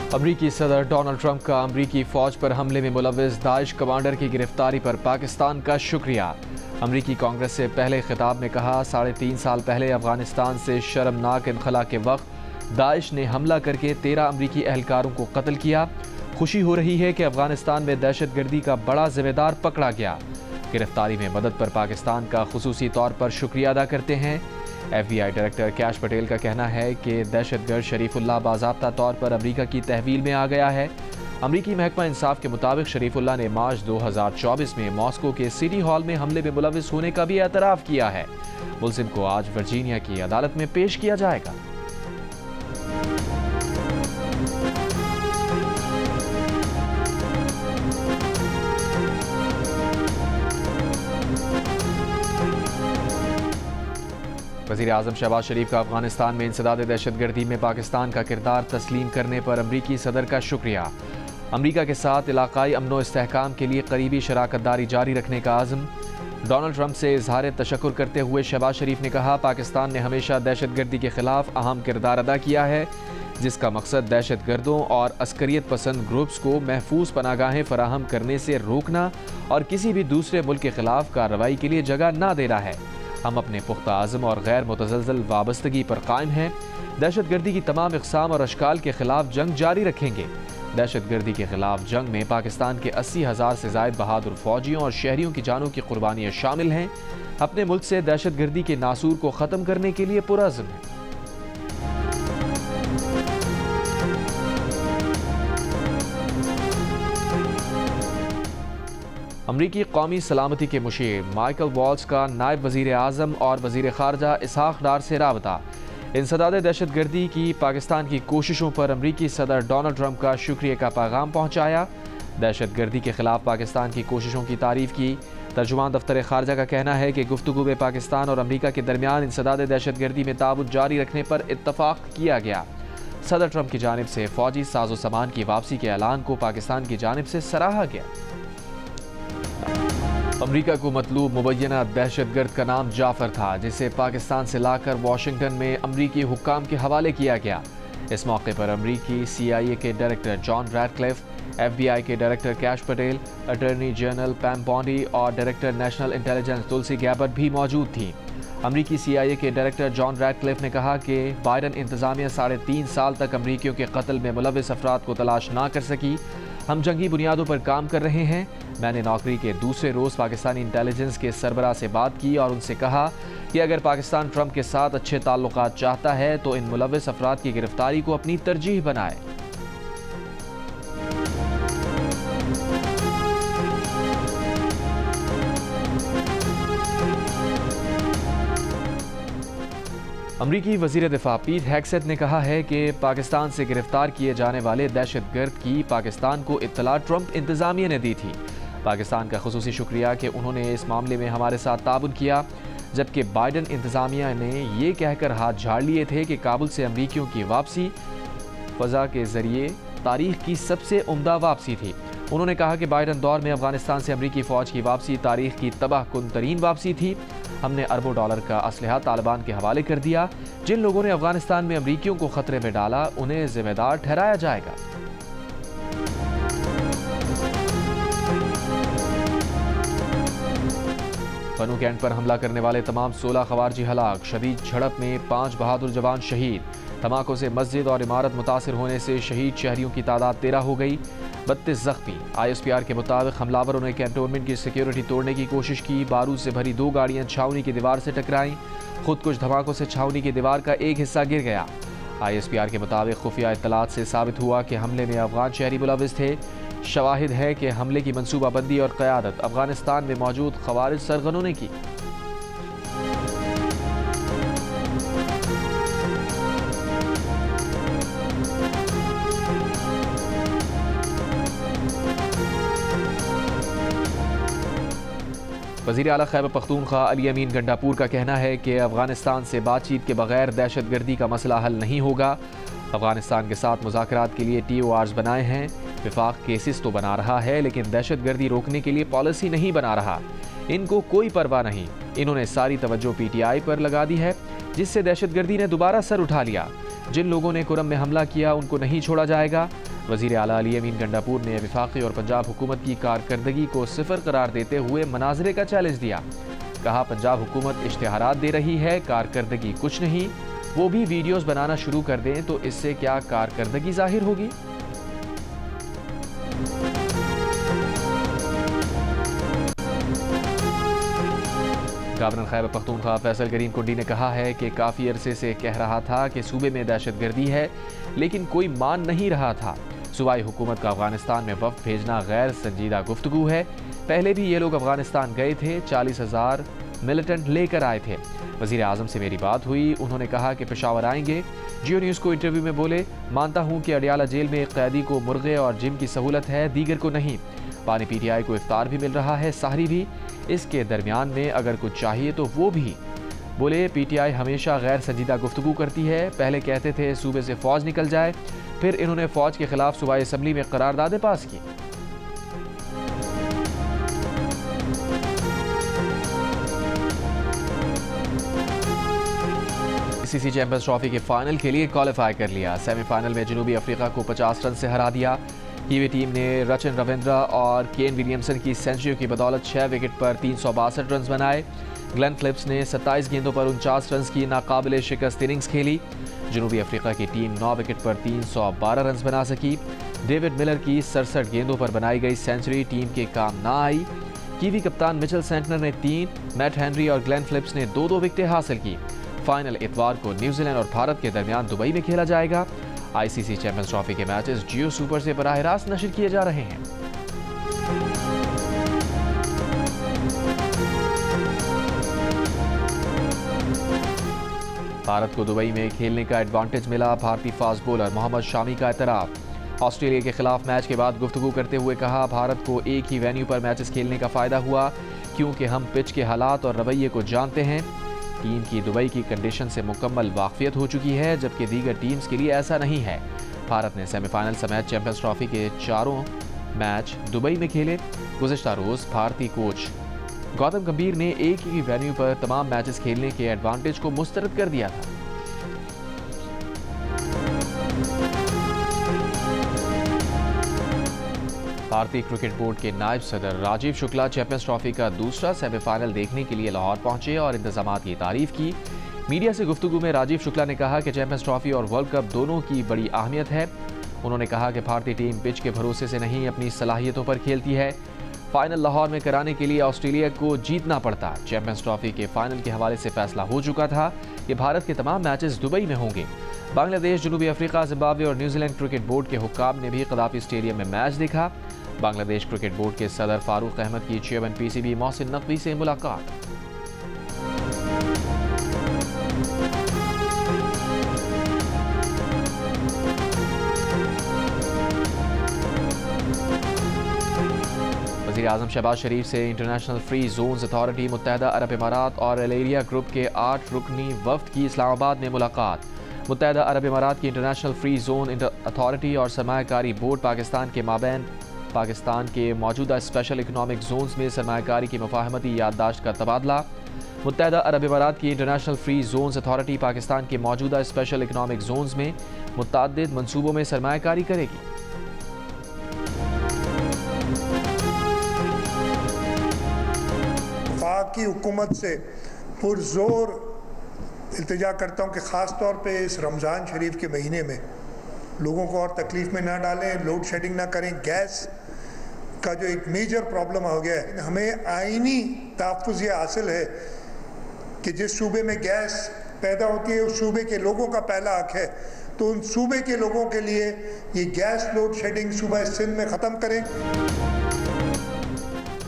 अमरीकी सदर Donald Trump का अमरीकी फ़ौज पर हमले में मुलव्विस दाइश कमांडर की गिरफ्तारी पर पाकिस्तान का शुक्रिया। अमरीकी कांग्रेस से पहले खिताब में कहा, 3.5 साल पहले अफगानिस्तान से शर्मनाक इनखला के वक्त दाइश ने हमला करके 13 अमरीकी एहलकारों को कत्ल किया। खुशी हो रही है कि अफगानिस्तान में दहशतगर्दी का बड़ा जिम्मेदार पकड़ा गया। गिरफ्तारी में मदद पर पाकिस्तान का खुसूसी तौर पर शुक्रिया अदा करते हैं। FBI डायरेक्टर कैश पटेल का कहना है कि दहशतगर्द शरीफुल्लाह बाज़ाब्ता तौर पर अमरीका की तहवील में आ गया है। अमरीकी महकमा इंसाफ के मुताबिक शरीफुल्लाह ने मार्च 2024 में मॉस्को के सिटी हॉल में हमले में मुलव्विस होने का भी एतराफ़ किया है। मुल्जिम को आज वर्जीनिया की अदालत में पेश किया जाएगा। वज़ीर आज़म शहबाज शरीफ का अफगानिस्तान में इंसदाद दहशतगर्दी में पाकिस्तान का किरदार तस्लीम करने पर अमरीकी सदर का शुक्रिया। अमरीका के साथ इलाकाई अमन व इस्तेहकाम के लिए करीबी शराकतदारी जारी रखने का आज़म। डोनाल्ड ट्रंप से इजहार तशक्कुर करते हुए शहबाज शरीफ ने कहा, पाकिस्तान ने हमेशा दहशतगर्दी के खिलाफ अहम किरदार अदा किया है, जिसका मकसद दहशतगर्दों और अस्करियत पसंद ग्रुप्स को महफूज पनागाहें फराहम करने से रोकना और किसी भी दूसरे मुल्क के खिलाफ कार्रवाई के लिए जगह न देना है। हम अपने पुख्ता आज़म और गैर मुतज़लज़ल वाबस्तगी पर कायम हैं। दहशतगर्दी की तमाम इक़साम और अशकाल के खिलाफ जंग जारी रखेंगे। दहशतगर्दी के खिलाफ जंग में पाकिस्तान के 80,000 से ज़ायद बहादुर फौजियों और शहरियों की जानों की कुर्बानियाँ शामिल हैं। अपने मुल्क से दहशतगर्दी के नासूर को ख़त्म करने के लिए पुरअज़्म है। अमरीकी कौमी सलामती के मुशीर माइकल वॉल्स का नायब वज़ीर आज़म और वज़ीर ख़ारजा इसहाक़ डार से राबता। इंसदाद दहशतगर्दी की पाकिस्तान की कोशिशों पर अमरीकी सदर डोनाल्ड ट्रंप का शुक्रिया का पैगाम पहुँचाया। दहशतगर्दी के ख़िलाफ़ पाकिस्तान की कोशिशों की तारीफ़ की। तर्जुमान दफ्तर ख़ारजा का कहना है कि गुफ्तगू में पाकिस्तान और अमरीका के दरमियान इंसदाद दहशतगर्दी में ताउन जारी रखने पर इत्तफ़ाक़ किया गया। सदर ट्रंप की जानिब से फ़ौजी साजो सामान की वापसी के ऐलान को पाकिस्तान की जानिब से सराहा गया। अमरीका को मतलूब मुबैना दहशतगर्द का नाम जाफर था, जिसे पाकिस्तान से लाकर वाशिंगटन में अमरीकी हुक्काम के हवाले किया गया। इस मौके पर अमरीकी CIA के डायरेक्टर जॉन रैडक्लिफ, FBI के director Kash Patel, attorney general Pam Bondi और director national intelligence Tulsi Gabbard भी मौजूद थी। अमरीकी CIA के डायरेक्टर जॉन रैडक्लिफ ने कहा कि बाइडन इंतज़ामिया 3.5 साल तक अमरीकियों के कत्ल में मुलव्विस अफराद को तलाश ना कर सकी। हम जंगी बुनियादों पर काम कर रहे हैं। मैंने नौकरी के दूसरे रोज़ पाकिस्तानी इंटेलिजेंस के सरबराह से बात की और उनसे कहा कि अगर पाकिस्तान ट्रंप के साथ अच्छे ताल्लुकात चाहता है तो इन मुलव्विस अफराद की गिरफ्तारी को अपनी तरजीह बनाए। अमरीकी वज़ीर दिफा पीट हेग्सेथ ने कहा है कि पाकिस्तान से गिरफ्तार किए जाने वाले दहशतगर्द की पाकिस्तान को इत्तला ट्रंप इंतज़ामिया ने दी थी। पाकिस्तान का खुसूसी शुक्रिया कि उन्होंने इस मामले में हमारे साथ ताउन किया, जबकि बाइडन इंतज़ामिया ने ये कहकर हाथ झाड़ लिए थे कि काबुल से अमरीकियों की वापसी फ़ज़ा के ज़रिए तारीख़ की सबसे उम्दा वापसी थी। उन्होंने कहा कि बाइडन दौर में अफगानिस्तान से अमरीकी फ़ौज की वापसी तारीख़ की तबाहकुन तरीन वापसी थी। हमने अरबों डॉलर का असलहा तालिबान के हवाले कर दिया। जिन लोगों ने अफगानिस्तान में अमरीकियों को खतरे में डाला, उन्हें जिम्मेदार ठहराया जाएगा। बनू कैंट पर हमला करने वाले तमाम 16 खवारजी हलाक। शदीद झड़प में 5 बहादुर जवान शहीद। धमाकों से मस्जिद और इमारत मुतासिर होने से शहीद शहरियों की तादाद 13 हो गई, 32 जख्मी। ISPR के मुताबिक हमलावरों ने कैंटोनमेंट की सिक्योरिटी तोड़ने की कोशिश की। बारूद से भरी 2 गाड़ियां छावनी की दीवार से टकराईं। खुद कुछ धमाकों से छावनी की दीवार का एक हिस्सा गिर गया। ISPR के मुताबिक खुफिया इत्तलात से साबित हुआ कि हमले में अफगान शहरी मुलव्विस थे। शवाहिद है कि हमले की मनसूबाबंदी और क़यादत अफगानिस्तान में मौजूद खवारिज सरगनों ने की। वज़ीर आला खैबर पख्तूनख्वा अली अमीन गंडापुर का कहना है कि अफगानिस्तान से बातचीत के बगैर दहशतगर्दी का मसला हल नहीं होगा। अफगानिस्तान के साथ मुज़ाकरात के लिए TORs बनाए हैं। विफाक केसेस तो बना रहा है, लेकिन दहशतगर्दी रोकने के लिए पॉलिसी नहीं बना रहा। इनको कोई परवाह नहीं। इन्होंने सारी तवज्जो PTI पर लगा दी है, जिससे दहशतगर्दी ने दोबारा सर उठा लिया। जिन लोगों ने कुरम में हमला किया उनको नहीं छोड़ा जाएगा। वज़ीर आला अली अमीन गंडापुर ने वफाकी और पंजाब हुकूमत की कारकर्दगी को सिफर करार देते हुए मनाजरे का चैलेंज दिया। कहा, पंजाब हुकूमत इश्तिहारात दे रही है, कारकर्दगी कुछ नहीं। वो भी वीडियोस बनाना शुरू कर दें तो इससे क्या कारकर्दगी जाहिर होगी। गवर्नर खैबर पख्तूनख्वा फैसल करीम कुंडी ने कहा है कि काफ़ी अरसे से कह रहा था कि सूबे में दहशतगर्दी है, लेकिन कोई मान नहीं रहा था। सूबाई हुकूमत का अफगानिस्तान में वफ्द भेजना गैर संजीदा गुफ्तगू है। पहले भी ये लोग अफगानिस्तान गए थे, 40,000 मिलिटेंट लेकर आए थे। वज़ीर आज़म से मेरी बात हुई, उन्होंने कहा कि पेशावर आएंगे। जियो न्यूज़ को इंटरव्यू में बोले, मानता हूँ कि अडियाला जेल में एक कैदी को मुर्गे और जिम की सहूलत है, दीगर को नहीं। पानी PTI को इफ्तार भी मिल रहा है, साहरी भी। इसके दरमियान में अगर कुछ चाहिए तो वो भी। बोले, PTI हमेशा गैर संजीदा गुफ्तगू करती है। पहले कहते थे सूबे से फ़ौज निकल जाए, फिर इन्होंने फ़ौज के खिलाफ सूबाई असम्बली में करारदादें पास की। ICC चैंपियंस ट्रॉफी के फाइनल के लिए क्वालिफाई कर लिया। सेमीफाइनल में जनूबी अफ्रीका को 50 रन से हरा दिया। कीवी टीम ने रचन रविंद्रा और केन विलियमसन की सेंचुरी की बदौलत 6 विकेट पर 362 रन बनाए। ग्लेन फिलिप्स ने 27 गेंदों पर 49 रन की नाकाबिले शिकस्त इनिंग्स खेली। जनूबी अफ्रीका की टीम 9 विकेट पर 312 रन बना सकी। डेविड मिलर की 67 गेंदों पर बनाई गई सेंचुरी टीम के काम ना आई। कीवी कप्तान मिचेल सेंटनर ने 3, मैट हेनरी और ग्लेन फिलिप्स ने 2-2 विकेटें हासिल की। फाइनल इतवार को न्यूजीलैंड और भारत के दरमियान दुबई में खेला जाएगा। ICC चैंपियंस ट्रॉफी के मैचेस जियो सुपर से बराह रास्त नशर किए जा रहे हैं। भारत को दुबई में खेलने का एडवांटेज मिला। भारतीय फास्ट बॉलर मोहम्मद शामी का एतराफ। ऑस्ट्रेलिया के खिलाफ मैच के बाद गुफ्तगू करते हुए कहा, भारत को एक ही वेन्यू पर मैचेस खेलने का फायदा हुआ क्योंकि हम पिच के हालात और रवैये को जानते हैं। टीम की दुबई की कंडीशन से मुकम्मल वाकफियत हो चुकी है, जबकि दीगर टीम्स के लिए ऐसा नहीं है। भारत ने सेमीफाइनल समेत चैंपियंस ट्रॉफी के 4 मैच दुबई में खेले। गुज़िश्ता रोज़ भारतीय कोच गौतम गंभीर ने एक ही वेन्यू पर तमाम मैचेस खेलने के एडवांटेज को मुस्तरद कर दिया था। भारतीय क्रिकेट बोर्ड के नायब सदर राजीव शुक्ला चैंपियंस ट्रॉफी का दूसरा सेमीफाइनल देखने के लिए लाहौर पहुंचे और इंतजामात की तारीफ की। मीडिया से गुफ्तगू में राजीव शुक्ला ने कहा कि चैंपियंस ट्रॉफी और वर्ल्ड कप दोनों की बड़ी अहमियत है। उन्होंने कहा कि भारतीय टीम पिच के भरोसे से नहीं, अपनी सलाहियतों पर खेलती है। फाइनल लाहौर में कराने के लिए ऑस्ट्रेलिया को जीतना पड़ता। चैंपियंस ट्रॉफी के फाइनल के हवाले से फैसला हो चुका था कि भारत के तमाम मैचेस दुबई में होंगे। बांग्लादेश, जनूबी अफ्रीका, जिम्बाब्वे और न्यूजीलैंड क्रिकेट बोर्ड के हुक्काम ने भी कदाफी स्टेडियम में मैच देखा। बांग्लादेश क्रिकेट बोर्ड के सदर फारूक अहमद की चेयरमैन PCB मोहसिन नकवी से मुलाकात। वज़ीर आज़म शहबाज शरीफ से इंटरनेशनल फ्री जोन्स अथॉरिटी, मुत्तहदा अरब इमारात और अल एरिया ग्रुप के 8 रुकनी वफ्द की इस्लामाबाद में मुलाकात। मुत्तहदा अरब इमारात की इंटरनेशनल फ्री जोन अथॉरिटी और सरमायाकारी बोर्ड पाकिस्तान के माबैन पाकिस्तान के मौजूदा स्पेशल इकनॉमिक जोन्स में सरमायाकारी की मुफाहमती याददाश्त का तबादला। मुत्तहदा अरब इमारात की international free zones authority Pakistan के मौजूदा स्पेशल इकनॉमिक जोन्स में मुतअद्दिद मनसूबों में सरमायाकारी करेगी। वफाकी हुकूमत से पुरजोर इल्तिजा करता हूँ कि ख़ास तौर पे इस रमज़ान शरीफ के महीने में लोगों को और तकलीफ़ में ना डालें, लोड शेडिंग ना करें। गैस का जो एक मेजर प्रॉब्लम हो गया है, हमें आईनी तहफ़्फ़ुज़ ये हासिल है कि जिस सूबे में गैस पैदा होती है उस सूबे के लोगों का पहला हक है, तो उन सूबे के लोगों के लिए ये गैस लोड शेडिंग सूबा सिंध में ख़त्म करें।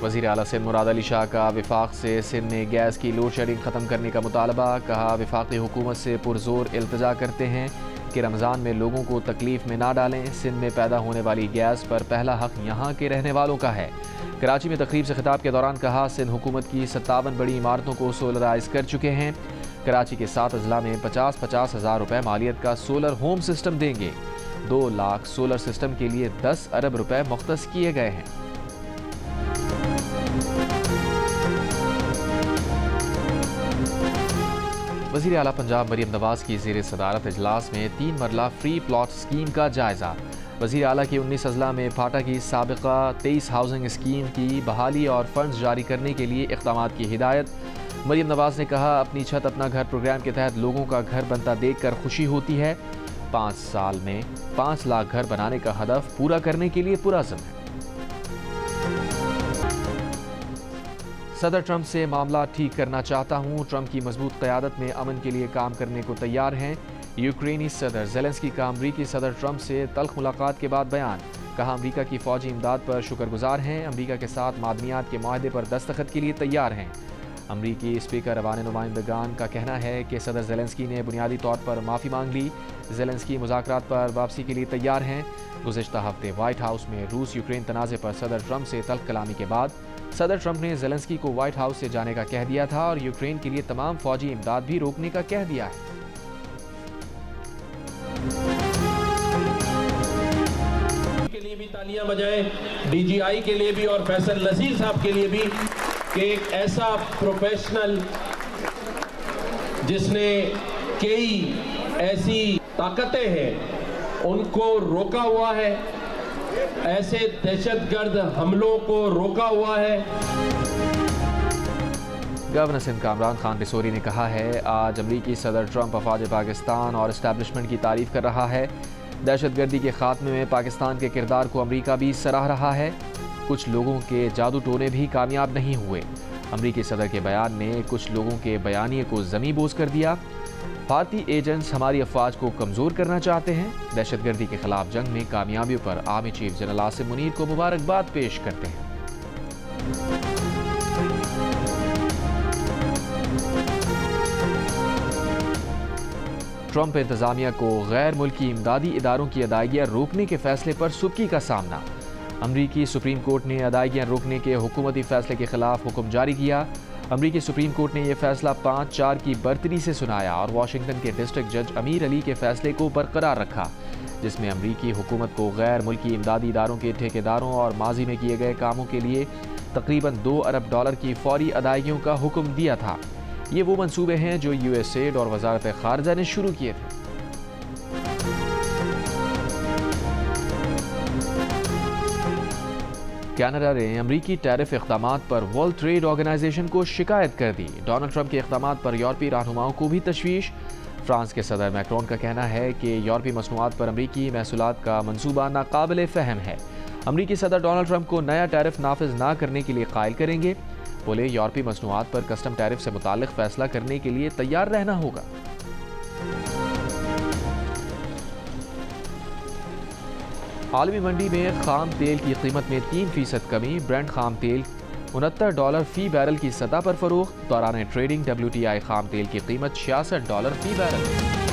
वज़ीर आला सिंध मुराद अली शाह का वफाक से सिंध में गैस की लोड शेडिंग ख़त्म करने का मुतालबा। कहा, वफाकी हुकूमत से पुरजोर इल्तिजा करते हैं कि रमज़ान में लोगों को तकलीफ़ में ना डालें। सिंध में पैदा होने वाली गैस पर पहला हक यहाँ के रहने वालों का है। कराची में तकरीब से खिताब के दौरान कहा, सिंध हुकूमत की 57 बड़ी इमारतों को सोलराइज कर चुके हैं। कराची के 7 अजला में 50-50 हज़ार रुपये मालियत का सोलर होम सिस्टम देंगे। 2 लाख सोलर सिस्टम के लिए 10 अरब रुपये मुख्तस किए गए हैं। वज़ीर आला पंजाब मरीम नवाज की ज़ेर सदारत इजलास में 3 मरला फ्री प्लॉट स्कीम का जायज़ा। वज़ीर आला की 19 अजला में फाटा की साबिका 23 हाउसिंग स्कीम की बहाली और फंड्स जारी करने के लिए इक़दाम की हिदायत। मरीम नवाज़ ने कहा, अपनी छत अपना घर प्रोग्राम के तहत लोगों का घर बनता देखकर खुशी होती है। 5 साल में 5 लाख घर बनाने का हदफ पूरा करने के लिए पुरअज़्म है। सदर ट्रंप से मामला ठीक करना चाहता हूँ। ट्रंप की मजबूत क़यादत में अमन के लिए काम करने को तैयार हैं। यूक्रेनी सदर ज़ेलेंस्की का अमरीकी सदर ट्रंप से तल्ख मुलाकात के बाद बयान। कहा, अमरीका की फ़ौजी इमदाद पर शुक्रगुजार हैं। अमरीका के साथ मादनियात के माहदे पर दस्तखत के लिए तैयार हैं। अमरीकी स्पीकर अवान नुमाइंदगान का कहना है कि सदर ज़ेलेंस्की ने बुनियादी तौर पर माफ़ी मांग ली। ज़ेलेंस्की मुज़ाकरात पर वापसी के लिए तैयार हैं। गुज़िश्ता हफ्ते वाइट हाउस में रूस यूक्रेन तनाज़े पर सदर ट्रंप से तल्ख कलामी के बाद सदर ट्रंप ने ज़ेलेंस्की को वाइट हाउस से जाने का कह दिया था और यूक्रेन के लिए तमाम फ़ौजी इमदाद भी रोकने का कह दिया है। के लिए भी तालियां बजाएं, DGI के लिए भी और फैसल नसीर साहब के लिए भी कि एक ऐसा प्रोफेशनल जिसने कई ऐसी ताकतें हैं उनको रोका हुआ है, ऐसे दहशतगर्द हमलों को रोका हुआ है। गवर्नर सिंध का इमरान खान रिसोरी ने कहा है, आज अमरीकी सदर ट्रंप अफवाज पाकिस्तान और इस्टेब्लिशमेंट की तारीफ कर रहा है। दहशतगर्दी के खात्मे में पाकिस्तान के किरदार को अमरीका भी सराह रहा है। कुछ लोगों के जादू टोने भी कामयाब नहीं हुए। अमरीकी सदर के बयान ने कुछ लोगों के बयानिए को ज़मीं बोझ कर दिया। भारतीय एजेंट्स हमारी अफवाज को कमज़ोर करना चाहते हैं। दहशतगर्दी के खिलाफ जंग में कामयाबियों पर army chief general Asim Munir को मुबारकबाद पेश करते हैं। ट्रंप इंतजामिया को गैर मुल्की इमदादी इदारों की अदायगियाँ रोकने के फैसले पर सुबकी का सामना। अमरीकी सुप्रीम कोर्ट ने अदायगियाँ रोकने के हुकूमती फैसले के खिलाफ हुक्म जारी किया। अमरीकी सुप्रीम कोर्ट ने यह फैसला 5-4 की बरतरी से सुनाया और वाशिंगटन के डिस्ट्रिक्ट जज अमीर अली के फैसले को बरकरार रखा, जिसमें अमरीकी हुकूमत को गैर मुल्की इमदादी इदारों के ठेकेदारों और माजी में किए गए कामों के लिए तकरीबन $2 अरब की फौरी अदायगियों का हुक्म दिया था। ये वो मंसूबे हैं जो USAID और वजारत खारजा ने शुरू किए थे। कनाडा ने अमरीकी टैरिफ इक़दामात पर वर्ल्ड ट्रेड ऑर्गेनाइजेशन को शिकायत कर दी। डोनाल्ड ट्रंप के इक़दामात पर यूरोपीय रहनुमाओं को भी तशवीश। फ्रांस के सदर मैक्रोन का कहना है कि यूरोपीय मसनूआत पर अमरीकी महसूलात का मंसूबा नाकाबिले फ़हम है। अमरीकी सदर डोनाल्ड ट्रंप को नया टैरिफ नाफिज ना करने के लिए कायल करेंगे। बोले, यूरोपीय मसनूआत पर कस्टम टैरिफ से मुताल्लिक़ फ़ैसला करने के लिए तैयार रहना होगा। आलमी मंडी में खाम तेल की कीमत में 3% कमी। ब्रेंट खाम तेल $69 फ़ी बैरल की सतह पर फ़रोख्त। दौरान ट्रेडिंग WTI खाम तेल की कीमत $66 फ़ी बैरल।